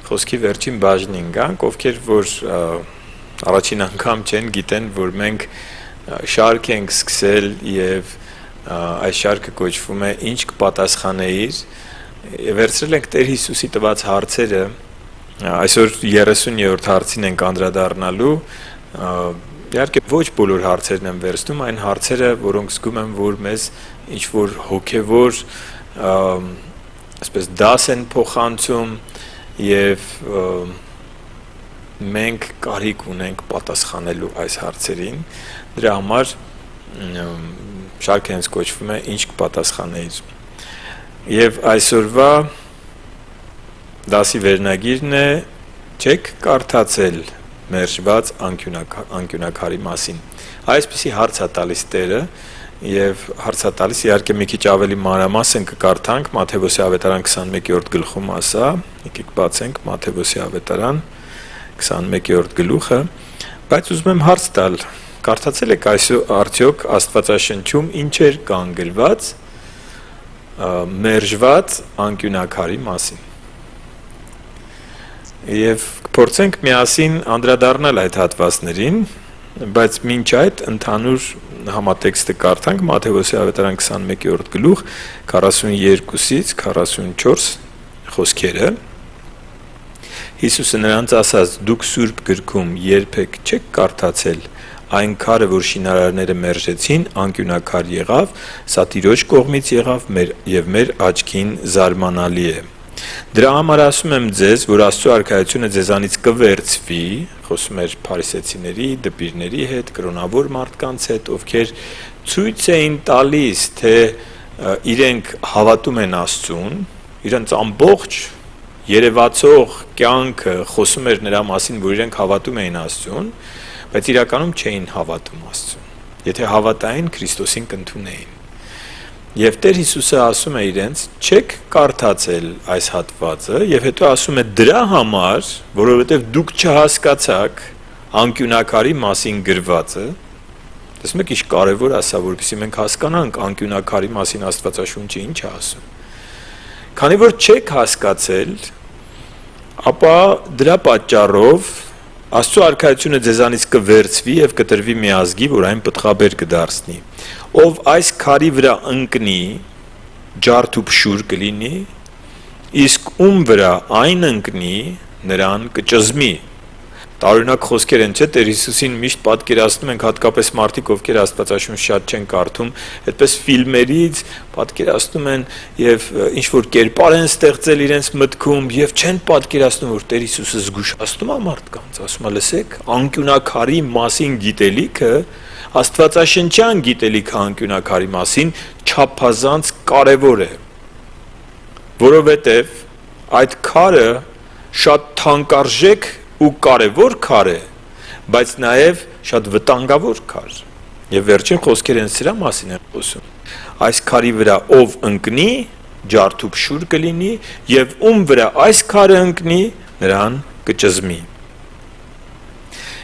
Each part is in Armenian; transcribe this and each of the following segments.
խոսքի վերջին բաժնին գանք, ովքեր որ առաջին անգամ չեն գիտեն, որ մենք շարք ենք սկսել եւ այս շարքը կոչվում է Ինչ կպատասխանեիր, վերցրել ենք Տեր Հիսուսի տված հարցերը, այսօր 30-րդ հարցին ենք անդրադառնալու, իհարկե ոչ բոլոր հարցերն են վերցնում, այն հարցերը, որոնք զգում եմ, որ մեզ ինչ-որ հոգևոր այսպես դաս են փոխանցում եւ մենք կարիք ունենք պատասխանելու այս հարցերին, դրա համար շարքը հենց կոչվում է Ինչ կպատասխանեիր։ Եվ այսօրվա դասի վերնագիրն է չեք կարդացել մերժված անկյունակարի մասին։ Այսպիսի հարց է տալիս Տերը եւ հարց է տալիս, իհարկե մի քիչ ավելի մանրամասն կկարդանք Մատթեոս ավետարան 21-րդ գլխում ասա, եկեք բացենք Մատթեոս ավետարան 21-րդ գլուխը, բայց ուզում եմ հարց տալ, կարդացել եք այսօր արդյոք Աստվածաշնչում ինչ էր կանգնված մերժված անկյունակարի մասին։ Եվ փորձենք միասին անդրադառնալ այդ հատվածներին, բայց մինչ այդ ընդհանուր համատեքստը կարդանք Մատթեոս ավետարան 21-րդ գլուխ 42-ից 44 խոսքերը։ Հիսուսը նրանց ասաց. «Դուք Սուրբ գրքում երբեք չեք կարդացել այն քարը, որ շինարարները մերժեցին, անկյունակար եղավ, սա Տիրոջ կողմից եղավ եւ մեր աչքին զարմանալի է։ Դրա համար ասում եմ ձեզ, որ Աստծո արքայությունը ձեզանից կվերցվի», խոսում էր փարիսեցիների, դպիրների հետ, կրոնավոր մարդկանց հետ, ովքեր ցույց էին տալիս, թե իրենք հավատում են Աստծուն, իրենց ամբողջ երևացող կյանքը խոսում էր նրա մասին, որ իրենք հավատում էին Աստծուն, բայց իրականում չէին հավատում Աստծուն։ Եթե հավատային, Քրիստոսին կընդունեին։ Եվ Տեր Հիսուսը ասում է իրենց. «Չեք կարդացել այս հատվածը», եւ հետո ասում է դրա համար, որովհետեւ դուք չհասկացաք անկյունակարի մասին գրվածը։ Տեսնում եք, ինչ կարևոր է սա, որպեսզի մենք հասկանանք անկյունակարի մասին Աստվածաշունչը ինչ է ասում։ Քանի որ չեք հասկացել, ապա դրա պատճառով Աստծո արքայությունը ձեզանից կվերցվի եւ կտրվի մի ազգի, որ այն պտղաբեր կդարձնի։ Ով այս քարի վրա ընկնի, ջարդ ու փշուր կլինի, իսկ ում վրա այն ընկնի, նրան կճզմի։ Տարօրինակ խոսքեր են, չէ՞, Տեր Հիսուսին միշտ պատկերացնում ենք, հատկապես մարդիկ, ովքեր Աստվածաշունչ շատ չեն կարդում, այդպես ֆիլմերից պատկերացնում են եւ ինչ որ կերպար են ստեղծել իրենց մտքում եւ չեն պատկերացնում, որ Տեր Հիսուսը զգուշացնում է մարդկանց, ասում է, լսեք, անկյունակարի մասին գիտելիքը, Աստվածաշնչյան գիտելիքը անկյունակարի մասին չափազանց կարեւոր է, որովհետեւ այդ քարը շատ թանկարժեք ու կարևոր քար է, բայց նաև շատ վտանգավոր քար։ Եվ վերջին խոսքեր են սրա մասին են խոսում։ Այս քարի վրա ով ընկնի, ջարդ ու փշուր կլինի, եւ ում վրա այս քարը ընկնի, նրան կճզմի։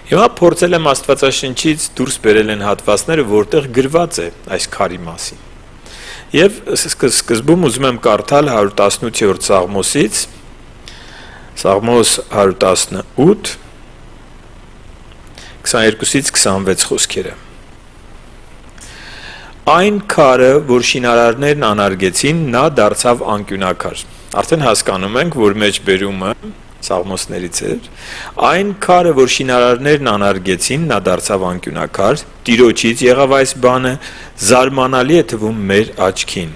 Հիմա փորձել եմ Աստվածաշնչից դուրս բերել են հատվածները, որտեղ գրված է այս քարի մասին։ Եվ սկզբում ուզում եմ կարդալ 118-րդ Սաղմոսից, Սաղմոս 118, 22-ից 26 խոսքերը։ Այն քարը, որ շինարարներն անարգեցին, նա դարձավ անկյունակար։ Արդեն հասկանում ենք, որ մեջբերումը Սաղմոսներից էր։ Այն քարը, որ շինարարներն անարգեցին, նա դարձավ անկյունակար, Տիրոջից եղավ այս բանը, զարմանալի է թվում մեր աչքին։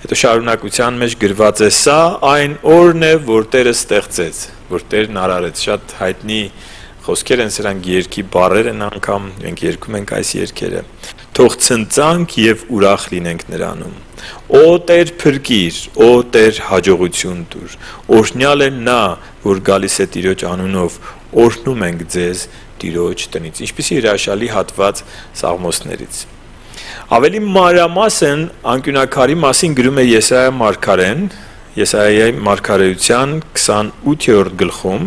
Հետո շարունակության մեջ գրված է. «Սա այն օրն է, որ Տերը ստեղծեց», որ Տերն արարեց։ Շատ հայտնի խոսքեր են սրանք, երգի բառեր են անգամ, մենք երգում ենք այս երգերը։ «Թող ցնծանք եւ ուրախ լինենք նրանում։ Օ Տեր փրկիր, օ Տեր հաջողություն տուր։ Օրհնյալ է նա, որ գալիս է Տիրոջ անունով, օրհնում ենք ձեզ Տիրոջ տնից»։ Ինչպիսի հրաշալի հատված Սաղմոսներից։ Ավելի մանրամասն անկյունակարի մասին գրում է Եսայիա մարգարեն, Եսայիայի մարգարեության 28-րդ գլխում,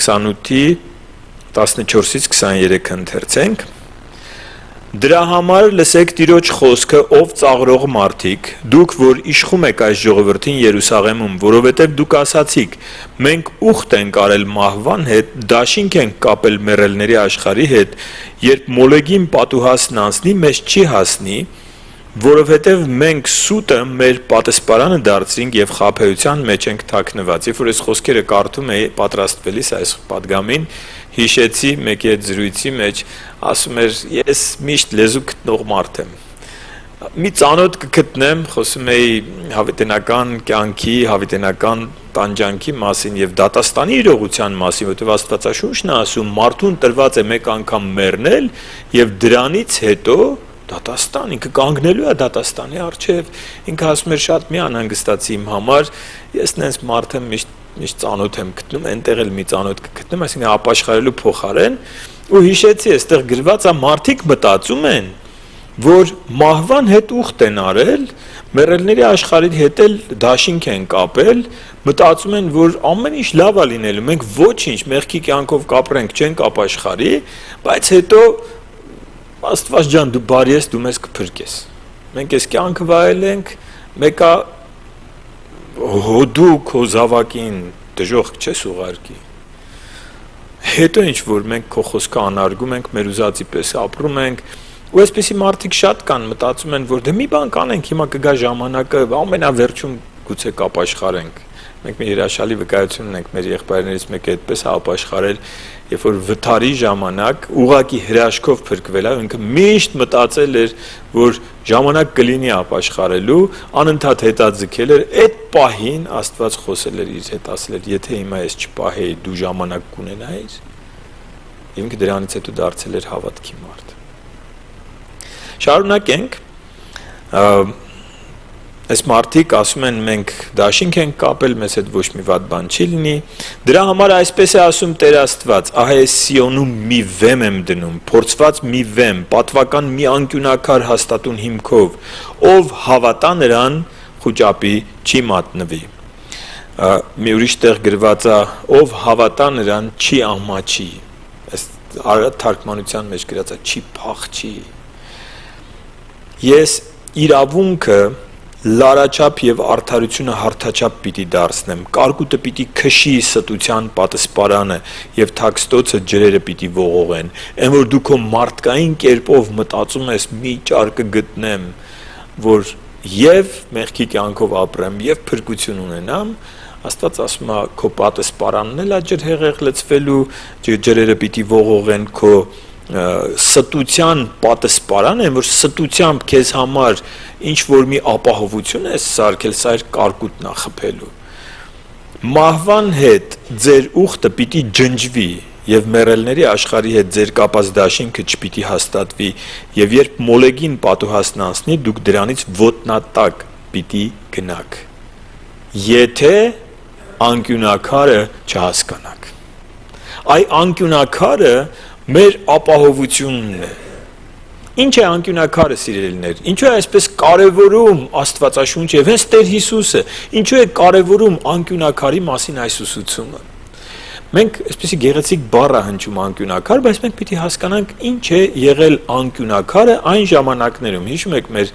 28-ի 14-ից 23 ընթերցենք։ Դրա համար լսեք Տիրոջ խոսքը, ով ծաղրող մարդիկ, դուք որ իշխում եք այս ժողովրդին Երուսաղեմում, որովհետև դուք ասացիք. մենք ուխտ ենք արել մահվան հետ, դաշինք ենք կապել մեռելների աշխարհի հետ, երբ մոլեգին պատուհասն անցնի, մեզ չի հասնի, որովհետև մենք սուտը մեր պատասպարանը դարձրինք եւ խաբեության մեջ ենք թաքնված։ Երբ որ այս խոսքերը կարդում էի պատրաստվելիս այս պատգամին, հիշեցի մեկի այդ զրույցի մեջ, ասում էր ես միշտ լեզու գտնող մարդ եմ։ Մի ծանոթ կգտնեմ, խոսում էի հավիտենական կյանքի, հավիտենական տանջանքի մասին եւ դատաստանի իրողության մասին, որովհետեւ Աստվածաշունչն է ասում, մարդուն տրված է մեկ անգամ մեռնել եւ դրանից հետո դատաստան, ինքը կանգնելու է դատաստանի առջև, ինքը ասում էր շատ մի անհանգստացի իմ համար, ես նենց մարդ եմ միշտ ծանոթ եմ գտնում, այնտեղ էլ մի ծանոթ կգտնեմ, այսինքն ապաշխարելու փոխարեն, ու հիշեցի, այստեղ գրված է մարդիկ մտածում են, որ մահվան հետ ուխտ են արել, մեռելների աշխարհի հետ էլ դաշինք են կապել, մտածում են, որ ամեն ինչ լավ է լինելու, մենք ոչինչ մեղքի կյանքով կապրենք, չենք ապաշխարի, բայց հետո Աստված ջան, դու բարի ես, դու մեզ կփրկես։ Մենք այս կյանքը վայելենք, մեկը հոդու քո զավակին դժոխք չես ուղարկի։ Հետո ինչ որ մենք քո խոսքը անարգում ենք, մեր ուզածի պես ապրում ենք, ու այսպեսի մարդիկ շատ կան, մտածում են, որ դե մի բան կանենք, հիմա կգա ժամանակը, ամենավերջում գուցե կապաշխարենք։ Մենք մի հրաշալի վկայություն ունենք մեր եղբայրներից մեկը այդպես ապաշխարել, երբ որ վթարի ժամանակ ուղակի հրաշքով փրկվել է, ինքը միշտ մտածել էր, որ ժամանակ կլինի ապաշխարելու, անընդհատ հետաձգել էր, այդ պահին Աստված խոսել էր իր հետ, ասել էր, եթե հիմա ես չպահեի, դու ժամանակ կունենայիր, ինքը դրանից հետո դարձել էր հավատքի մարդ։ Շարունակենք, այս մարդիկ ասում են մենք դաշինք ենք կապել, մեզ հետ ոչ մի վատ բան չի լինի, դրա համար այսպես է ասում Տեր Աստված, ահա ես Սիոնում մի վեմ եմ դնում, փորձված մի վեմ, պատվական մի անկյունակար հաստատուն հիմքով, ով հավատա նրան խուճապի չի մատնվի։ Մի ուրիշ տեղ գրված է, ով հավատա նրան չի ամաչի, այս արդ թարգմանության մեջ գրած է չի փախչի։ Ես իրավունքը լարաչափ եւ արդարությունը հարթաչափ պիտի դարձնեմ, կարկուտը պիտի քշի ստության պատսպարանը եւ թաքստոցը ջրերը պիտի ողողեն, այն որ դու քո մարդկային կերպով մտածում ես մի ճարկը գտնեմ, որ եւ մեղքի կյանքով ապրեմ եւ փրկություն ունենամ, Աստված ասում է քո պատսպարանն էլ է ջրհեղեղ լցվելու, ջրերը պիտի ողողեն քո ստության պատսպարան են, որ ստությամբ քեզ համար ինչ որ մի ապահովություն է սարքել, սա իր կարկուտն է խփելու։ Մահվան հետ ձեր ուխտը պիտի ջնջվի եւ մեռելների աշխարհի հետ ձեր կապած դաշինքը չպիտի հաստատվի եւ երբ մոլեգին պատուհասն անցնի, դուք դրանից ոտնատակ պիտի գնաք։ Եթե անկյունակարը չհասկանաք։ Այ անկյունակարը մեր ապահովությունն է։ Ինչ է անկյունակարը, սիրելիներ, ինչու է այսպես կարևորում Աստվածաշունչը եւ հենց Տեր Հիսուսը, ինչու է կարևորում անկյունակարի մասին այս ուսուցումը։ Մենք այսպեսի գեղեցիկ բառ է հնչում անկյունակար, բայց մենք պիտի հասկանանք ինչ է եղել անկյունակարը այն ժամանակներում։ Հիշում եք մեր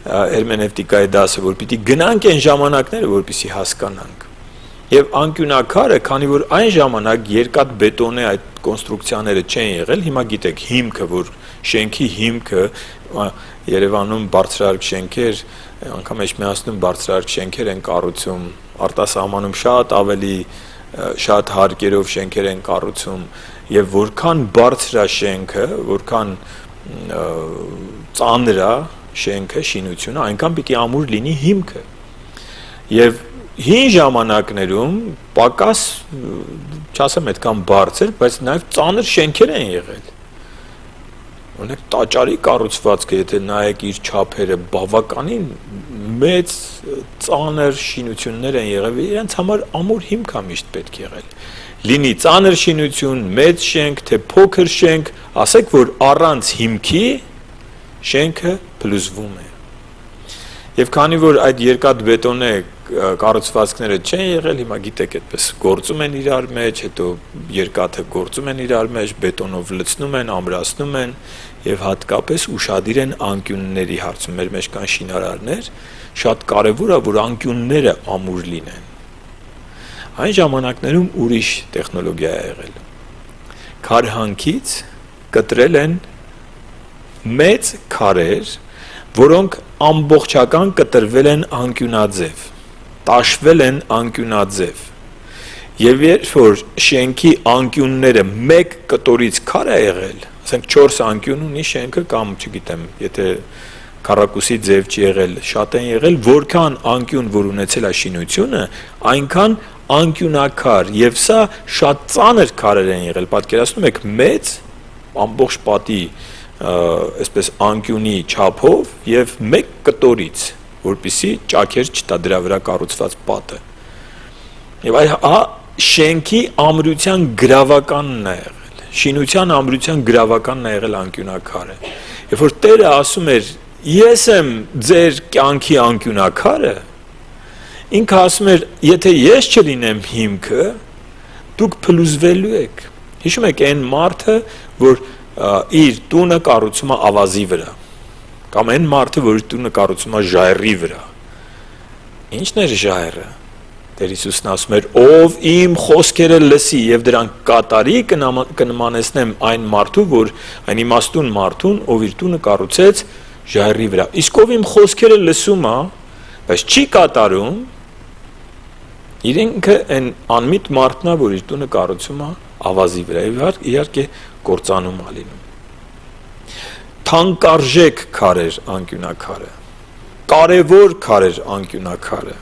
հերմենևտիկայի դասը, որ պիտի գնանք այն ժամանակները, որպեսզի հասկանանք։ Եվ անկյունակարը, քանի որ այն ժամանակ երկաթ բետոնե այդ կոնստրուկցիաները չեն եղել, հիմա գիտեք հիմքը, որ շենքի հիմքը Երևանում բարձրահարկ շենքեր, անգամ Էջմիածնում բարձրահարկ շենքեր են կառուցում, արտասահմանում շատ ավելի շատ հարկերով շենքեր են կառուցում եւ որքան բարձր է շենքը, որքան ծանր է շենքը, շինությունը, այնքան պիտի ամուր լինի հիմքը։ Եվ հին ժամանակներում պակաս, չասեմ այդքան բարձր, բայց նաև ծանր շենքեր են եղել։ Օրինակ տաճարի կառուցվածքը, եթե նայեք իր չափերը, բավականին մեծ ծանր շինություններ են եղել, իրենց համար ամուր հիմք է միշտ պետք եղել։ Լինի ծանր շինություն, մեծ շենք, թե փոքր շենք, ասեք, որ առանց հիմքի շենքը փլուզվում է։ Եվ քանի որ այդ երկաթ բետոնե կառուցվածքները չեն եղել, հիմա գիտեք այդպես գործում են իրար մեջ, հետո երկաթը գործում են իրար մեջ, բետոնով լցնում են, ամրացնում են եւ հատկապես ուշադիր են անկյունների հարցում։ Մեր մեջ կան շինարարներ, շատ կարեւոր է որ անկյունները ամուր լինեն։ Այն ժամանակներում ուրիշ տեխնոլոգիա է եղել։ Քարհանքից կտրել են մեծ քարեր, որոնք ամբողջական կտրվել են անկյունաձև, տաշվել են անկյունաձև։ Եվ երբ որ շենքի անկյունները մեկ կտորից քար է եղել, ասենք 4 անկյուն ունի շենքը կամ չգիտեմ, եթե քառակուսի ձև չի եղել, շատ են եղել, որքան անկյուն որ ունեցել է շինությունը, այնքան անկյունակար եւ սա շատ ծանր քարեր են եղել։ Պատկերացնում եք մեծ ամբողջ պատի այսպես անկյունի չափով եւ մեկ կտորից, որպեսզի ճաքեր չտա դրա վրա կառուցված պատը։ Եվ այդ շենքի ամրության գրավականն է եղել։ Շինության ամրության գրավականն է եղել անկյունակարը։ Երբ որ Տերը ասում էր ես եմ ձեր կյանքի անկյունակարը, ինքը ասում էր եթե ես չլինեմ հիմքը, դուք փլուզվելու եք։ Հիշում եք այն մարդը, որ իր տունը կառուցում է ավազի վրա, կամ այն մարդը, որ իր տունը կառուցում է ժայռի վրա։ Ինչն էր ժայռը։ Տեր Հիսուսն ասում էր ով իմ խոսքերը լսի եւ դրան կատարի կնմանեցնեմ այն մարդու, որ այն իմաստուն մարդուն, ով իր տունը կառուցեց ժայռի վրա։ Իսկ ով իմ խոսքերը լսում է, բայց չի կատարում, իրենքը այն անմիտ մարդն է, որ իր տունը կառուցում է ավազի վրա, եւ իհարկե կործանում է լինում։ Թանկարժեք քարեր անկյունակարը, կարևոր քարեր անկյունակարը։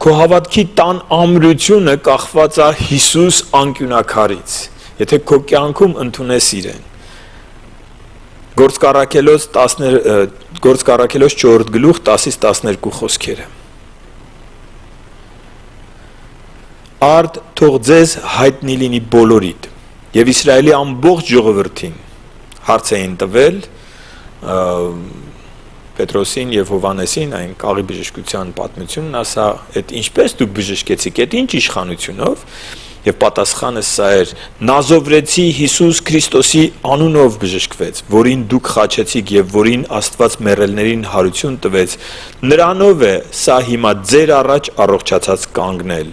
Քո հավատքի տան ամրությունը կախված է Հիսուս անկյունակարից, եթե քո կյանքում ընդունես իրեն։ Գործք առաքելոց 4 գլուխ 10-ից 12 խոսքերը։ Արդ թող ձեզ հայտնի լինի բոլորիդ եւ Իսրայելի ամբողջ ժողովրդին հարց էին տվել Պետրոսին եւ Հովանեսին այն կաղի բժշկության պատմությունն, ասա, այդ ինչպես դուք բժշկեցիք, այդ ինչ իշխանությունով, եւ պատասխանը սա էր. Նազովրեցի Հիսուս Քրիստոսի անունով բժշկվեց, որին դուք խաչեցիք եւ որին Աստված մեռելներին հարություն տվեց, նրանով է սա հիմա ձեր առաջ առողջացած կանգնել։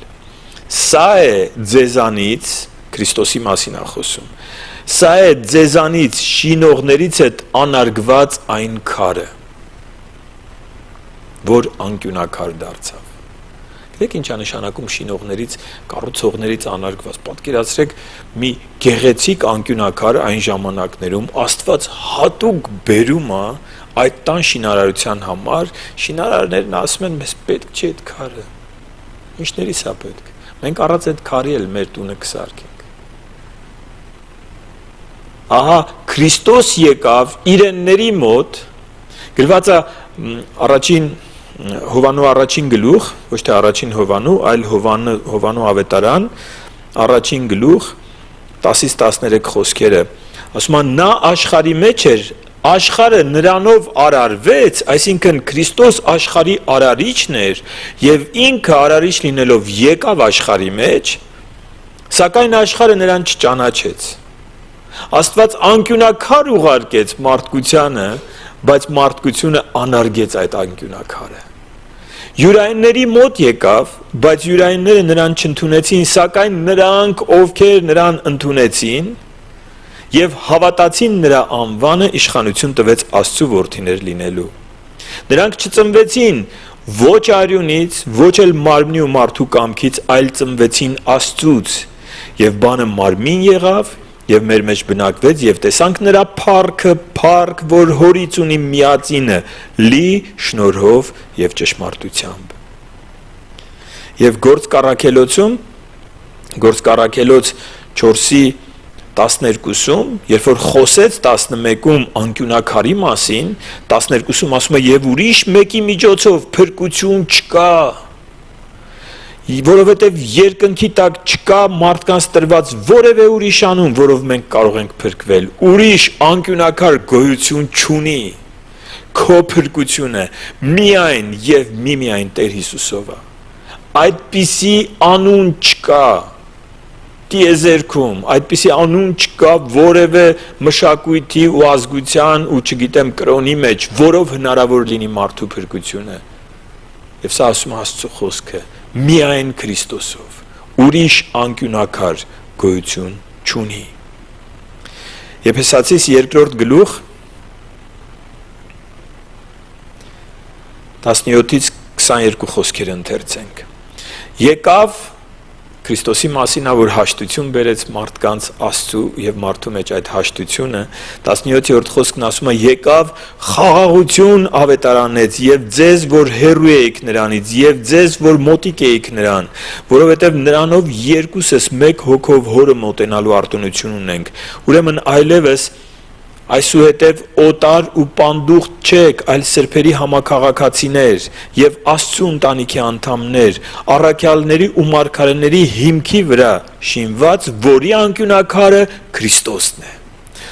Սա է ձեզանից, Քրիստոսի մասին է խոսում, սա է ձեզանից շինողներից հետ անարգված այն քարը, որ անկյունակար դարձավ։ Գիտեք ինչ է նշանակում շինողներից, կառուցողներից անարգված։ Պատկերացրեք մի գեղեցիկ անկյունակար այն ժամանակներում Աստված հատուկ բերում է այդ տան շինարարության համար, շինարարներն ասում են մեզ պետք չէ այդ քարը։ Ինչներիս է պետք։ Մենք առանց այդ քարի էլ մեր տունը կսարքենք։ Ահա Քրիստոս եկավ իրենների մոտ, գրված է առաջին Հովանու առաջին գլուխ, ոչ թե առաջին Հովանու, այլ Հովանու ավետարան, առաջին գլուխ 10-ից 13 խոսքերը, ասում են նա աշխարհի մեջ էր, աշխարհը նրանով արարվեց, այսինքն Քրիստոս աշխարհի արարիչն էր եւ ինքը արարիչ լինելով եկավ աշխարհի մեջ, սակայն աշխարհը նրան չճանաչեց։ Աստված անկյունակար ուղարկեց մարդկությանը, բայց մարդկությունը անարգեց այդ անկյունակարը։ Յուրայինների մոտ եկավ, բայց յուրայինները նրան չընդունեցին, սակայն նրանք, ովքեր նրան ընդունեցին եւ հավատացին նրա անվանը, իշխանություն տվեց Աստծո որդիներ լինելու։ Նրանք չծնվեցին ոչ արյունից, ոչ էլ մարմնի ու մարդու կամքից, այլ ծնվեցին Աստծուց, եւ բանը մարմին եղավ եւ մեր մեջ բնակվեց եւ տեսանք նրա փառքը, փառք, որ հորից ունի միածինը, լի շնորհով եւ ճշմարտությամբ։ Եվ Գործք առաքելոց 4-ի 12-ում, երբ որ խոսեց 11-ում անկյունակարի մասին, 12-ում ասում է եւ ուրիշ մեկի միջոցով փրկություն չկա, որովհետև երկնքի տակ չկա մարդկանց տրված որևէ ուրիշ անուն, որով մենք կարող ենք փրկվել, ուրիշ անկյունակար գոյություն չունի, քո փրկությունը միայն եւ միմիայն Տեր Հիսուսով է։ Այդպիսի անուն չկա տիեզերքում, այդպիսի անուն չկա որևէ մշակույթի ու ազգության ու չգիտեմ կրոնի մեջ, որով հնարավոր լինի մարդու փրկությունը։ Եվ սա ասում է Աստծո խոսքը, միայն Քրիստոսով, ուրիշ անկյունակար գոյություն չունի։ Եփեսացիս 2 գլուխ 17-ից 22 խոսքեր ընթերցենք։ Եկավ Քրիստոսի մասին որ հաշտություն բերեց մարդկանց Աստծու եւ մարդու մեջ այդ հաշտությունը 17-րդ խոսքն ասում է եկավ խաղաղություն ավետարանեց եւ ձեզ որ հեռու եք նրանից եւ ձեզ որ մոտիկ եք նրան որովհետեւ նրանով երկուսս մեկ հոգով հորը մոտենալու արտոնություն ունենք ուրեմն այլևս այսուհետև օտար ու պանդուխտ չեք, այլ սրբերի համաքաղաքացիներ եւ Աստծու ընտանիքի անդամներ, առաքյալների ու մարգարեների հիմքի վրա շինված, որի անկյունակարը Քրիստոսն է։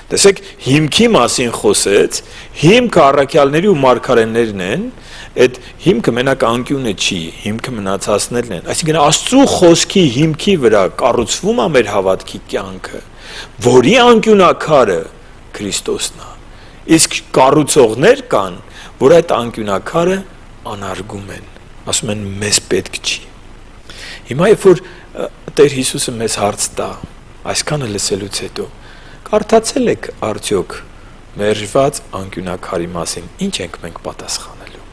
Տեսեք, հիմքի մասին խոսեց, հիմքը առաքյալների ու մարգարեներն են, այդ հիմքը մենակ անկյունը չի, հիմքը մնացածներն են։ Այսինքն Աստծու խոսքի հիմքի վրա կառուցվում է մեր հավատքի կյանքը, որի անկյունակարը Քրիստոսն է։ Իսկ կառուցողներ կան, որ այդ անկյունակարը անարգում են, ասում են մեզ պետք չի։ Հիմա երբ որ Տեր Հիսուսը մեզ հարց տա, այսքանը լսելուց հետո, կարդացել եք արդյոք մերժված անկյունակարի մասին, ինչ ենք մենք պատասխանելու։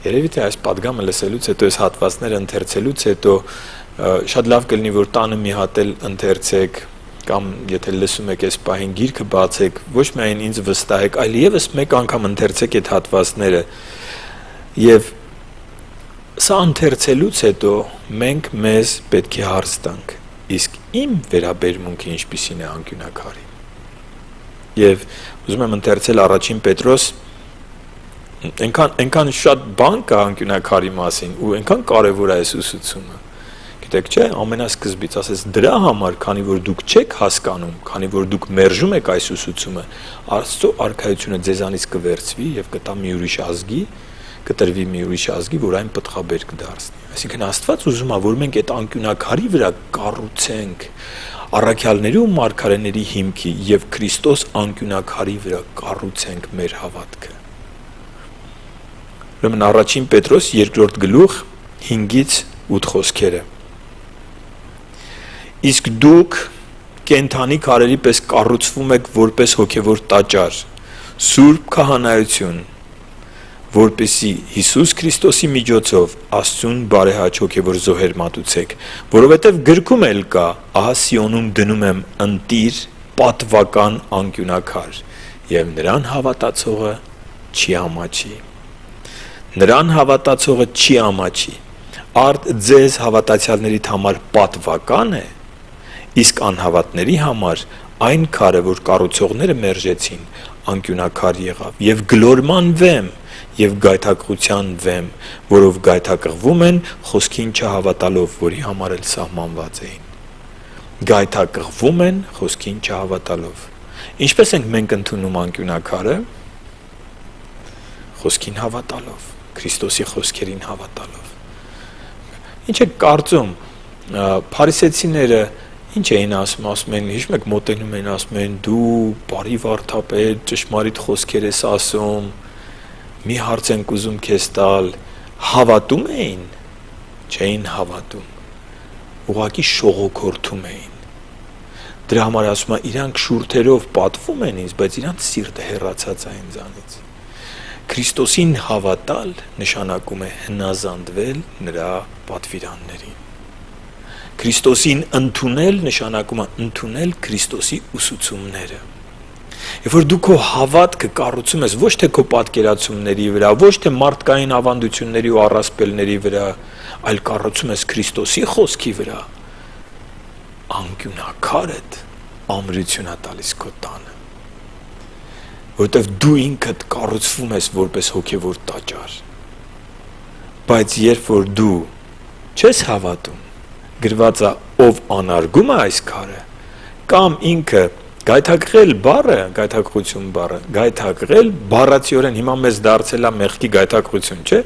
Երևի թե այս պատգամը լսելուց հետո, այս հատվածները ընթերցելուց հետո շատ լավ կլինի, որ տանը մի հատ էլ ընթերցեք կամ եթե լսում եք այս պահին գիրքը բացեք, ոչ միայն ինձ վստահեք, այլ եւս մեկ անգամ ընթերցեք այդ հատվածները եւ սա ընթերցելուց հետո մենք մեզ պետք է հարց տանք, իսկ իմ վերաբերմունքը ինչպիսին է անկյունակարի։ Եվ ուզում եմ ընթերցել առաջին Պետրոս, այնքան շատ բան կա անկյունակարի մասին ու այնքան կարևոր է այս ուսուցումը։ Գիտեք չէ, ամենասկզբից ասես դրա համար, քանի որ դուք չեք հասկանում, քանի որ դուք մերժում եք այս ուսուցումը, Աստծո արքայությունը ձեզանից կվերցվի եւ կտա մի ուրիշ ազգի, կտրվի մի ուրիշ ազգի, որ այն պտղաբեր կդարձնի։ Այսինքն Աստված ուզում է, որ մենք այդ անկյունակարի վրա կառուցենք առաքյալների ու մարգարեների հիմքի եւ Քրիստոս անկյունակարի վրա կառուցենք մեր հավատքը։ Ուրեմն առաջին Պետրոս 2 գլուխ 5-ից 8 խոսքերը։ Իսկ դուք կենթանի քարերի պես կառուցվում եք որպես հոգևոր տաճար, սուրբ քահանայություն, որպեսզի Հիսուս Քրիստոսի միջոցով Աստծուն բարեհաճ հոգևոր զոհեր մատուցեք, որովհետև գրքում էլ կա, ահա Սիոնում դնում եմ ընտիր պատվական անկյունակար, եւ նրան հավատացողը չի ամաչի։ Նրան հավատացողը չի ամաչի, արդ ձեզ հավատացյալների համար պատվական է, իսկ անհավատների համար այն քարը, որ կառուցողները մերժեցին, անկյունակար եղավ եւ գլորման վեմ եւ գայթակղության վեմ, որով գայթակղվում են խոսքին չհավատալով, որի համար էլ սահմանված էին։ Գայթակղվում են խոսքին չհավատալով։ Ինչպես ենք մենք ընդունում անկյունակարը։ Խոսքին հավատալով, Քրիստոսի խոսքերին հավատալով։ Ինչ է կարծում, փարիսեցիները ինչ էին ասում են, հիշում եք մոտենում են ասում են դու բարի վարդապետ, ճշմարիտ խոսքեր ես ասում, մի հարց ենք ուզում քեզ տալ, հավատում էին, չէին հավատում, ուղղակի շողոքորթում էին։ Դրա համար ասում է իրանք շուրթերով պատվում են ինձ, բայց իրանք սիրտը հեռացած է ինձանից։ Քրիստոսին հավատալ նշանակում է հնազանդվել նրա պատվիրաններին։ Քրիստոսին ընդունել նշանակում է ընդունել Քրիստոսի ուսուցումները։ Երբ որ դու քո հավատքը կառուցում ես ոչ թե քո պատկերացումների վրա, ոչ թե մարդկային ավանդությունների ու առասպելների վրա, այլ կառուցում ես Քրիստոսի խոսքի վրա, անկյունակարդ ամրություն է տալիս քո տանը։ Որտեվ դու ինքդ կառուցվում ես որպես հոգևոր տաճար։ Բայց երբ որ դու չես հավատում, գրված է ով անարգում է այս քարը, կամ ինքը Գայթակղել բառը, գայթակղություն բառը, գայթակղել բառացիորեն հիմա մեզ դարձել է մեղքի գայթակղություն, չէ՞։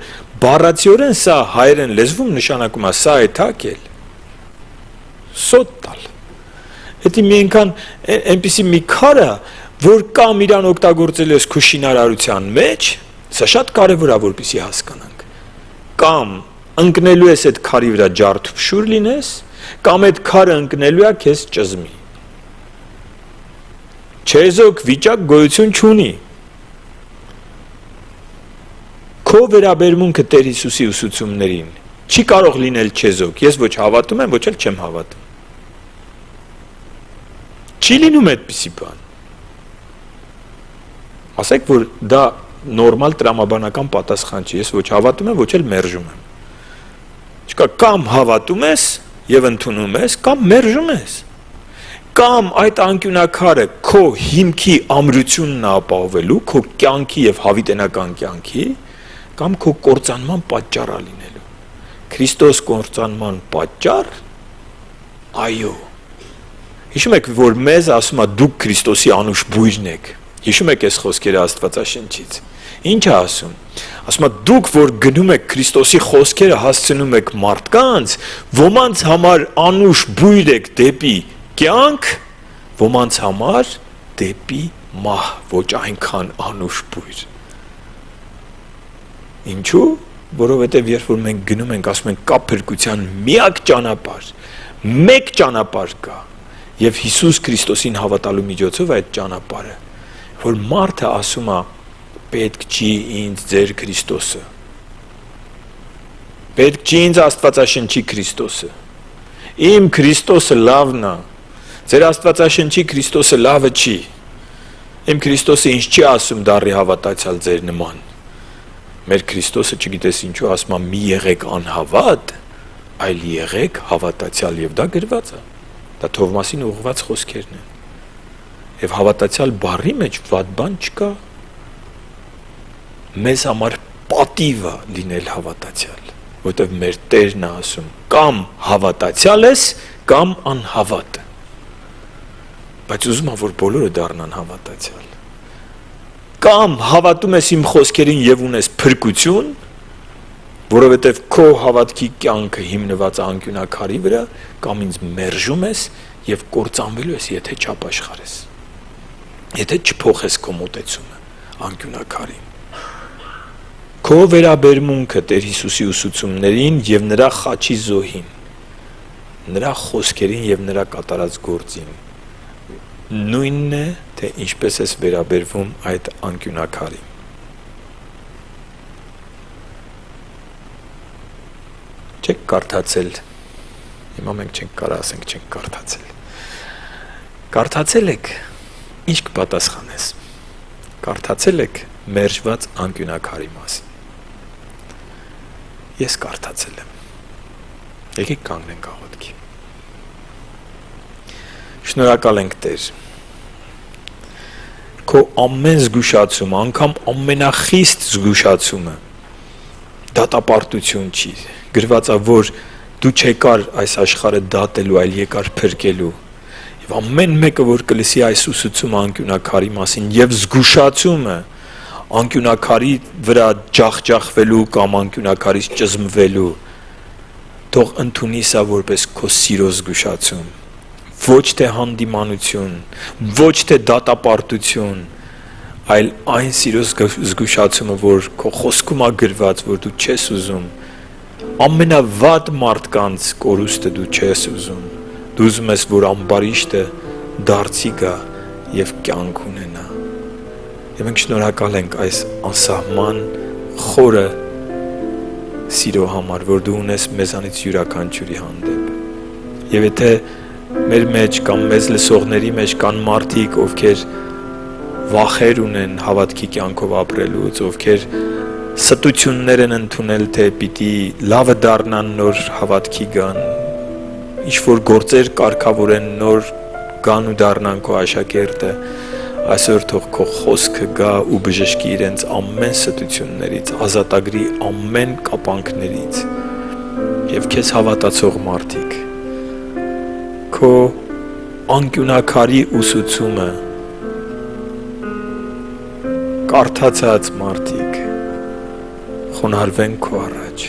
Բառացիորեն սա հայերեն լեզվում նշանակում է սա է թակել։ Սոտ տալ։ Դա մի այնքան այնպիսի մի քարը, որ կամ իրան օգտագործել ես քո շինարարության մեջ, սա շատ կարևոր է, որպեսզի հասկանանք։ Կամ ընկնելու ես այդ քարի վրա ջարդփշուր լինես, կամ այդ քարը ընկնելու է քեզ ճզմի։ Չեզոք վիճակ գոյություն չունի։ Քո վերաբերմունքը Տեր Հիսուսի ուսուցումներին չի կարող լինել չեզոք։ Ես ոչ հավատում եմ, ոչ էլ չեմ հավատում։ Չի լինում այդպիսի բան։ Ասեք, որ դա նորմալ տրամաբանական պատասխան չի։ Ես ոչ հավատում եմ, ոչ էլ մերժում եմ։ Չկա կամ հավատում ես եւ ընդունում ես, կամ մերժում ես։ Կամ այդ անկյունակարը քո հիմքի ամրությունն ապահովելու, քո կյանքի եւ հավիտենական կյանքի, կամ քո կործանման պատճառը լինելու։ Քրիստոս կործանման պատճառ, այո։ Հիշում եք, որ մեզ ասում է դուք Քրիստոսի անուշ բույրն եք։ Հիշում եք այս խոսքերը Աստվածաշնչից։ Ինչ է ասում։ Ասում է դուք, որ գնում եք Քրիստոսի խոսքերը հասցնում եք մարդկանց, ոմանց համար անուշ բույր եք դեպի կյանք, ոմանց համար դեպի մահ, ոչ այնքան անուշ բույր։ Ինչու՞։ Որովհետև երբ որ մենք գնում ենք, ասում ենք կա փրկության միակ ճանապարհ, մեկ ճանապարհ կա, եւ Հիսուս Քրիստոսին հավատալու միջոցով այդ ճանապարհը, որ մարդը ասում է պետք չի ինձ ձեր Քրիստոսը, պետք չի ինձ Աստվածաշնչի Քրիստոսը, իմ Քրիստոսը լավն է, ձեր Աստվածաշնչի Քրիստոսը լավը չի, իմ Քրիստոսը ինձ չի ասում դառի հավատացյալ ձեր նման, մեր Քրիստոսը չգիտես ինչու ասում է մի եղեք անհավատ, այլ եղեք հավատացյալ, եւ դա գրված է, դա Թովմասին ուղղված խոսքերն են, եւ հավատացյալ բառի մեջ վատ բան չկա, մեզ համար պատիվ է լինել հավատացյալ, որտեղ մեր Տերն է ասում կամ հավատացյալ ես, կամ անհավատ, բայց ուզում եմ, որ բոլորը դառնան հավատացյալ, կամ հավատում ես իմ խոսքերին եւ ունես փրկություն, որովհետև քո հավատքի կյանքը հիմնված է անկյունակարի վրա, կամ ինձ մերժում ես եւ կործանվելու ես, եթե չապաշխարես, եթե չփոխես քո մոտեցումը անկյունակարին։ Քո վերաբերմունքը Տեր Հիսուսի ուսուցումներին եւ նրա խաչի զոհին, նրա խոսքերին եւ նրա կատարած գործին, նույնն է, թե ինչպես ես վերաբերվում այդ անկյունակարին։ Չեք կարդացել, հիմա մենք չենք կարող ասենք չենք կարդացել։ Կարդացել եք, ինչ կպատասխանես։ Կարդացել եք մերժված անկյունակարի մասին։ Ես կարդացել եմ։ Եկեք կանգնենք աղոթքի։ Շնորհակալ ենք Տեր։ Քո ամեն զգուշացումը, անգամ ամենախիստ զգուշացումը դատապարտություն չի։ Գրված է, որ դու չեկար այս աշխարհը դատելու, այլ եկար փրկելու։ Եվ ամեն մեկը, որ կլսի այս ուսուցումը անկյունակարի մասին եւ զգուշացումը անկյունակարի վրա ջախջախվելու կամ անկյունակարից ճզմվելու, թող ընդունի սա որպես քո սիրո զգուշացում, ոչ թե հանդիմանություն, ոչ թե դատապարտություն, այլ այն սիրո զգուշացումը, որ քո խոսքում է գրված, որ դու չես ուզում, ամենավատ մարդկանց կորուստը դու չես ուզում, դու ուզում ես, որ ամբարիշտը դարձի գա եւ կյանք ունենա։ Եվ մենք շնորհակալ ենք այս անսահման խորը սիրո համար, որ դու ունես մեզանից յուրաքանչյուրի հանդեպ։ Եվ եթե մեր մեջ կամ մեզ լսողների մեջ կան մարդիկ, ովքեր վախեր ունեն հավատքի կյանքով ապրելուց, ովքեր ստություններ են ընդունել, թե պիտի լավը դառնան, նոր հավատքի գան, ինչ-որ գործեր կարգավորեն, նոր գան ու դառնան քո աշակերտը, այսօր թող քո խոսքը գա ու բժշկի իրենց ամեն ստություններից, ազատագրի ամեն կապանքներից եւ քեզ հավատացող մարդիկ քո անկյունակարի ուսուցումը կարդացած մարդիկ խոնարհվեն քո առաջ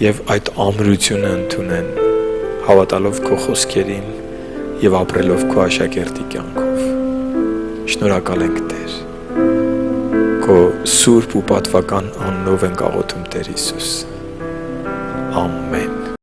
եւ այդ ամրությունը ընդունեն, հավատալով քո խոսքերին եւ ապրելով քո աշակերտի կյանքով։ Շնորհակալ ենք, Տեր, քո սուրբ ու պատվական անունով ենք աղոթում, Տեր Հիսուս։